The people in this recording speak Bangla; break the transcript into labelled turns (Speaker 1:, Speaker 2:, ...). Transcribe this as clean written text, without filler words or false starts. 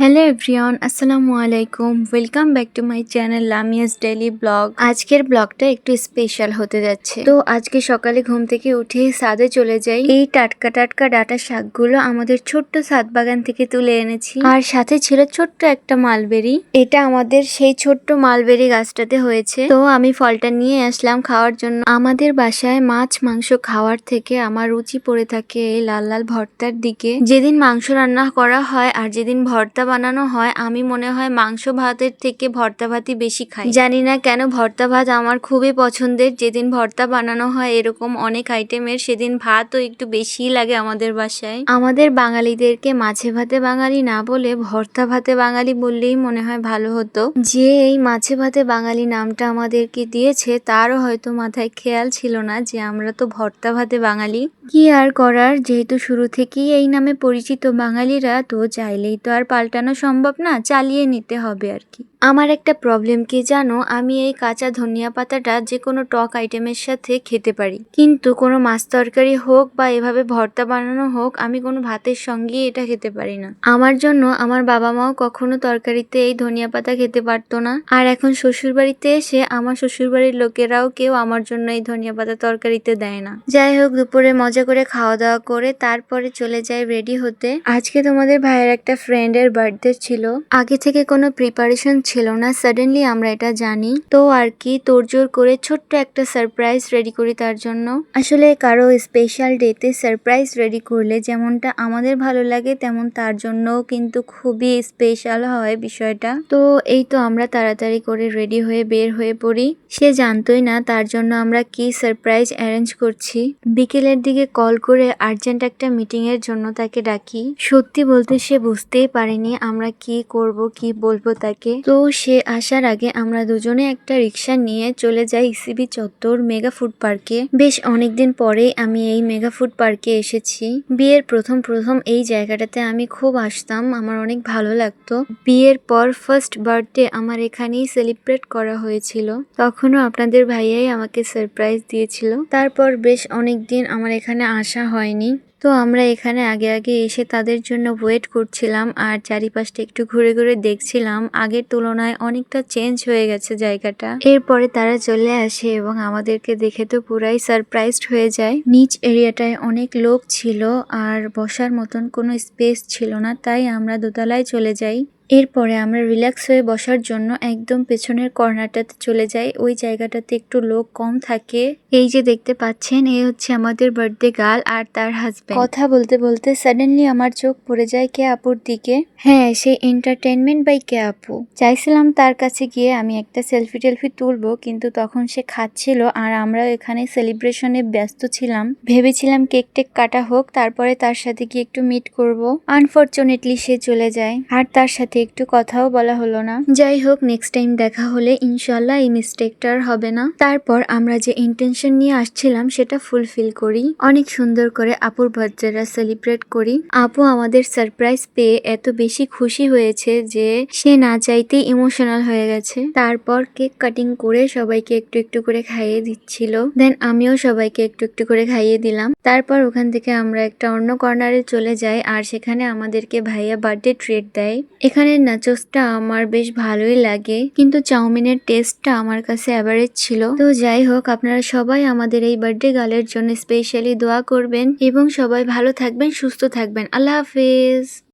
Speaker 1: হ্যালো এভরিওয়ান, আসসালামু আলাইকুম। Welcome back to my channel Lamia's daily blog. আজকের ব্লগটা একটু স্পেশাল হতে যাচ্ছে। তো আজকে সকালে ঘুম থেকে উঠে ছাদে চলে যাই। এই টাটকা টাটকা ডাটা শাকগুলো আমাদের ছোট্ট ছাদ বাগান থেকে তুলে এনেছি, আর সাথে ছিল ছোট্ট একটা মালবেরি। এটা আমাদের সেই ছোট্ট মালবেরি গাছটাতে হয়েছে। তো আমি ফলটা নিয়ে আসলাম খাওয়ার জন্য। আমাদের বাসায় মাছ মাংস খাওয়ার থেকে আমার রুচি পড়ে থাকে এই লাল লাল ভর্তার দিকে। যেদিন মাংস রান্না করা হয় আর যেদিন ভর্তা বানানো হয়, আমি মনে হয় মাংস ভাতের থেকে ভর্তা ভাতই বেশি খাই। জানি না কেন ভর্তা ভাত আমার খুবই পছন্দের। যেদিন ভর্তা বানানো হয় এরকম অনেক আইটেমের, সেদিন ভাতও একটু বেশি লাগে আমাদের বাসায়। আমাদের বাঙালিদেরকে মাছে ভাতে বাঙালি না বলে ভর্তা ভাতে বাঙালি বললেই মনে হয় ভালো হতো। যে এই মাছে ভাতে বাঙালি নামটা আমাদেরকে দিয়েছে তারও হয়তো মাথায় খেয়াল ছিল না যে আমরা তো ভর্তা ভাতে বাঙালি। কি আর করার, যেহেতু শুরু থেকেই এই নামে পরিচিত বাঙালিরা, তো চাইলেই তো আর পাল্টানো সম্ভব না, চালিয়ে নিতে হবে আর কি। আমার একটা প্রবলেম কি জানো, আমি এই কাঁচা ধনিয়া পাতাটা যে কোনো টক আইটেমের সাথে খেতে পারি, কিন্তু কোনো মাছ তরকারি হোক বা এভাবে ভর্তা বানানো হোক, আমি কোনো ভাতের সঙ্গে এটা খেতে পারি না। আমার জন্য আমার বাবা মাও কখনো তরকারিতে এই ধনিয়া পাতা খেতে পারতো না, আর এখন শ্বশুর বাড়িতে এসে আমার শ্বশুর বাড়ির লোকেরাও কেউ আমার জন্য এই ধনিয়া পাতা তরকারিতে দেয় না। যাই হোক, দুপুরে মজা করে খাওয়া দাওয়া করে তারপরে চলে যাই রেডি হতে। আজকে তোমাদের ভাইয়ের একটা ফ্রেন্ডের বার্থডে ছিল। আগে থেকে কোনো প্রিপারেশন ছিল না, সাডেনলি আমরা এটা জানি। তো আর কি তোড়জোড় করে ছোট্ট একটা সারপ্রাইজ রেডি করি তার জন্য। আসলে কারো স্পেশাল ডেতে সারপ্রাইজ রেডি করলে যেমনটা আমাদের ভালো লাগে, তেমন তার জন্যও কিন্তু খুবই স্পেশাল হয় বিষয়টা। তো এই তো আমরা তাড়াতাড়ি করে রেডি হয়ে বের হয়ে পড়ি। সে জানতোই না তার জন্য আমরা কি সারপ্রাইজ অ্যারেঞ্জ করছি। বিকেলের দিকে কল করে আর্জেন্ট একটা মিটিং এর জন্য তাকে ডাকি। সত্যি বলতে সে বুঝতেই পারেনি আমরা কি করব, কি বলবো তাকে। তো সে আসার আগে আমরা দুজনে একটা রিক্সা নিয়ে চলে যাই ইসিবি চত্বর মেগা ফুড পার্কে। বেশ অনেকদিন পরে আমি এই মেগা ফুড পার্কে এসেছি। বিয়ের প্রথম এই জায়গাটাতে আমি খুব আসতাম, আমার অনেক ভালো লাগতো। বিয়ের পর ফার্স্ট বার্থডে আমার এখানেই সেলিব্রেট করা হয়েছিল, তখনও আপনাদের ভাইয়াই আমাকে সারপ্রাইজ দিয়েছিল। তারপর বেশ অনেকদিন আমার এখানে আসা হয়নি। তো আমরা এখানে আগে আগে এসে তাদের জন্য ওয়েট করছিলাম, আর চারিপাশটা একটু ঘুরে ঘুরে দেখছিলাম। আগের তুলনায় অনেকটা চেঞ্জ হয়ে গেছে জায়গাটা। এরপরে তারা চলে আসে এবং আমাদেরকে দেখে তো পুরাই সারপ্রাইজড হয়ে যায়। নিচ এরিয়াটায় অনেক লোক ছিল আর বসার মতন কোনো স্পেস ছিল না, তাই আমরা দোতলায় চলে যাই। এরপরে আমরা রিল্যাক্স হয়ে বসার জন্য একদম পেছনের কর্নারটাতে চলে যাই। ওই জায়গাটাতে একটু লোক কম থাকে। এই যে দেখতে পাচ্ছেন, এই হচ্ছে আমাদের বার্থডে গার্ল আর তার হাজবেন্ড। কথা বলতে বলতে সাডেনলি আমার চোখ পড়ে যায় কে আপুর দিকে। হ্যাঁ, সেই এন্টারটেনমেন্ট বাই কে আপু। চাইছিলাম তার কাছে গিয়ে আমি একটা সেলফি টেলফি তুলবো, কিন্তু তখন সে খাচ্ছিল আর আমরা এখানে সেলিব্রেশনে ব্যস্ত ছিলাম। ভেবেছিলাম কেক টেক কাটা হোক, তারপরে তার সাথে গিয়ে একটু মিট করব। আনফরচুনেটলি সে চলে যায়, আর তার সাথে একটু কথাও বলা হলো না। যাই হোক, নেক্সট টাইম দেখা হলে ইনশাল্লাহ এই মিস্টেকটা আর হবে না। তারপর আমরা যে ইন্টেনশন নিয়ে আসছিলাম সেটা ফুলফিল করি। অনেক সুন্দর করে আপুর বার্থডেটা সেলিব্রেট করি। আপু আমাদের সারপ্রাইজ পেয়ে এত বেশি খুশি হয়েছে যে সে না চাইতেই ইমোশনাল হয়ে গেছে। তারপর কেক কাটিং করে সবাইকে একটু একটু করে খাইয়ে দিচ্ছিল। দেন আমিও সবাইকে একটু একটু করে খাইয়ে দিলাম। তারপর ওখান থেকে আমরা একটা অন্য কর্নারে চলে যাই, আর সেখানে আমাদেরকে ভাইয়া বার্থডে ট্রিট দেয়। এখানে নাচোসটা আমার বেশ ভালোই লাগে, কিন্তু চাউমিনের টেস্টটা আমার কাছে অ্যাভারেজ ছিল। তো যাই হোক, আপনারা সবাই আমাদের এই বার্থডে গার্লের জন্য স্পেশালি দোয়া করবেন এবং সবাই ভালো থাকবেন, সুস্থ থাকবেন। আল্লাহ হাফেজ।